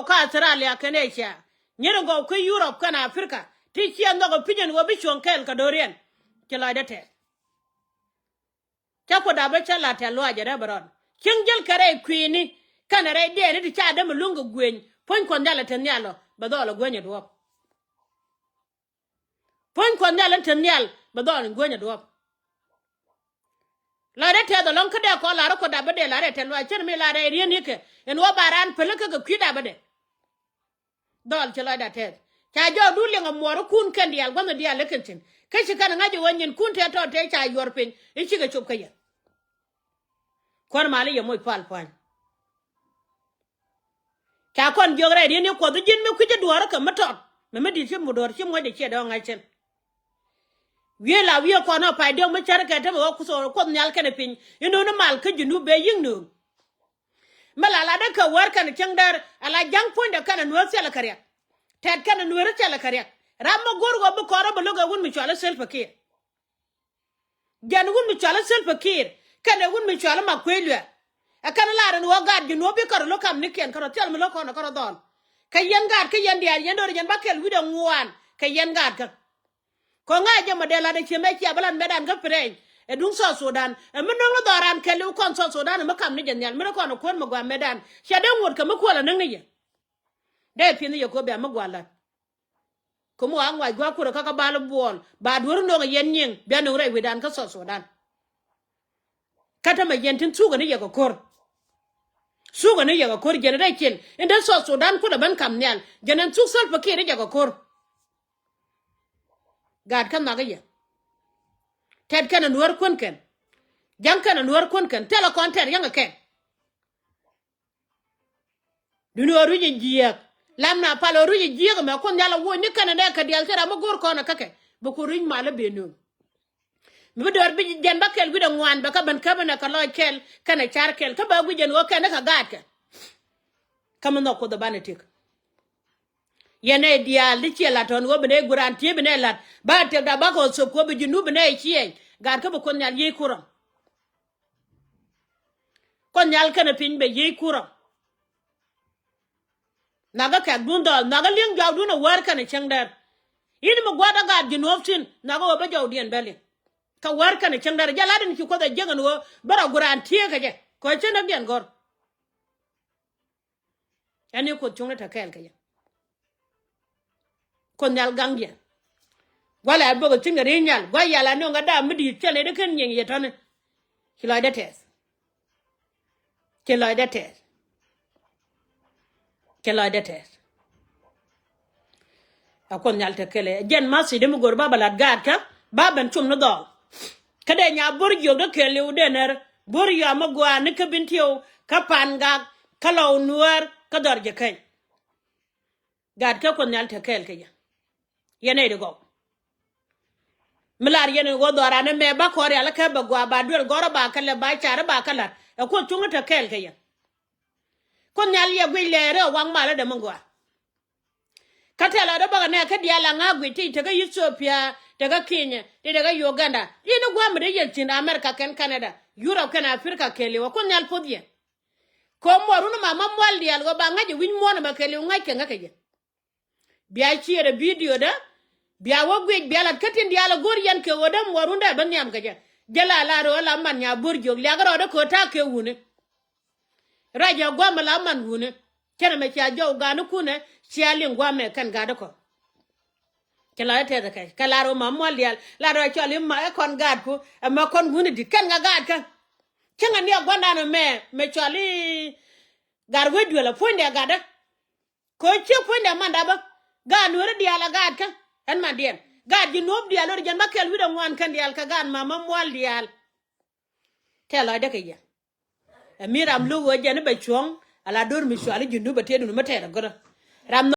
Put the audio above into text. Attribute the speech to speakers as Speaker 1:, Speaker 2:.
Speaker 1: ka Australia Kenesia nyere go ku Europe kana Africa ti chi ando go pigeon go bichon kel ka dorien ke la dete ta ko da be chala te lo aja da baron kingjel kare kwini kana re de ni ti cha da mulungu gwen pon kon dala ten nyalo badolo gwenye do pon kon dala ten nyal badolo gwenye do la dete do lon kada ko la ko da be de la re te lo chen mi la re rien yake en wo baran pele ka ga kwida be de dol ci la da te cha jo du le ngam kun kan dial gwa dial lekentin ka shi kan ngaji wanyin kun te to te cha yorpin e ci ga chop kaya kon mali ye moy pal pan ka kon jogre ri ni ko du jin me ku je duara ka matot me di ci mu dor ci mo de ci do ngai chen wie la wie ko no pa de mo char ka te mo ku so ko nyal ka ne pin ino no mal ka jinu be yin no mala la da ka war kan cengdar ala jang ponde kan no sel kariya ted kan no re sel kariya ramma gorgo bu koro bu logo gun mi chala sel fakir gan gun mi chala sel fakir kan gun mi chala ma kwelwa akan la ran wo gad no bi koro lokam ni ken koro tel mi lokko no koro don ka yen gad ka yen diar yen do yen bakel wi do ngwan ka yen gad ka ko ngaje modela de cheme ci abalan medan ga preñ e dung so Sudan e mo no doran kelu kon so Sudan ma kam ni jennal mi ko no kon mo gwa medan she de wot ka mo ko la nang ni ye de pin ye ko be ma gwala ko mo an wa gwa ko ka bal bol ba dur no yen nyin be no re wedan ka so Sudan kata ma yentin suga ni ye ko kor suga ni ye ko kor jene de kin inde so Sudan ko da ban kam nyal jenen su sal pa ke ni ye ko kor gad kan na ga ye ted kan Nuer kun ken jang kan Nuer kun ken tele kon ted yang ken du Nuer ji jiek lamna palo ru ji jiek ma kon yala wo ni kan ne ka dial tera ma gor ko na kake bu ko ruñ mala be no mi dor bi den bakel wi da ngwan ba ka ban ka bana ka loy kel kana char kel ka ba gu jen wo ken ka gad ka kam no ko da banetik yene dial di ci la ton wo bene gurantie bene lat ba te da ba ko so ko bi junu bene ci gar ka bu kon nyal yi kuram kon nyal kana pin be yi kuram naga ka dundal naga ling jaw duna war kana changdar yini mo gwada ga jinoftin naga wo ba jaw dien bele ka war kana changdar jala den ki ko da jegan wo bara gurantie ka je ko chena bien gor ani ko chungna ta kel ka je kon nyal gangya wala bogo tinga rinyal gwa yala no ngada midi tele de kan yen yetane kilo de tes kilo de tes kilo de tes akon nyal te kele jen masi de mu gor baba lat gad ka baban chum no dol kade nya borjo de kele u dener bor ya magwa ne ka bintio ka panga kalo Nuer ka dorje kay gad ka kon nyal te kel ke ya yene de go milar yene go dorane me ba ko ala ka ba gwa ba dul goro ba kala ba chara ba kala e ko tunga ta kel ke ya kon nyal ye gwi lere wang mala de mangwa katela de ba ne ka diala nga gwi ti te ga Ethiopia te ga Kenya te ga Uganda yene gwa me de yeltin America ken Canada Europe ken Africa kele wa kon nyal podie ko moru no mama mwal dial go ba ngaje win mo na ba kele nga ke nga ke je biya chiere video da biya wogwe biya la katin diala gor yan ke wodam warunda ban yam gaja jala la ro la man nya burjo la garo da ko ta ke wune raja gwama la man wune kena me cha jo ganu kune chialin gwame kan gada ko kala te da kai kala ro mamol dial la ro chali ma kon gad ko ma kon wune di kan ga gad kan kenga ni gwanda no me chali gar wedwe la fonde gada ko che fonde manda ba ga Nuer diala gad kan en ma dien gad ji nob dial ro jan makel wi do ngwan kan dial ka gan mama mol dial tela de ke ya miram lu wo jan be chong ala dor mi chwali junu ba tedu ma tere gora ram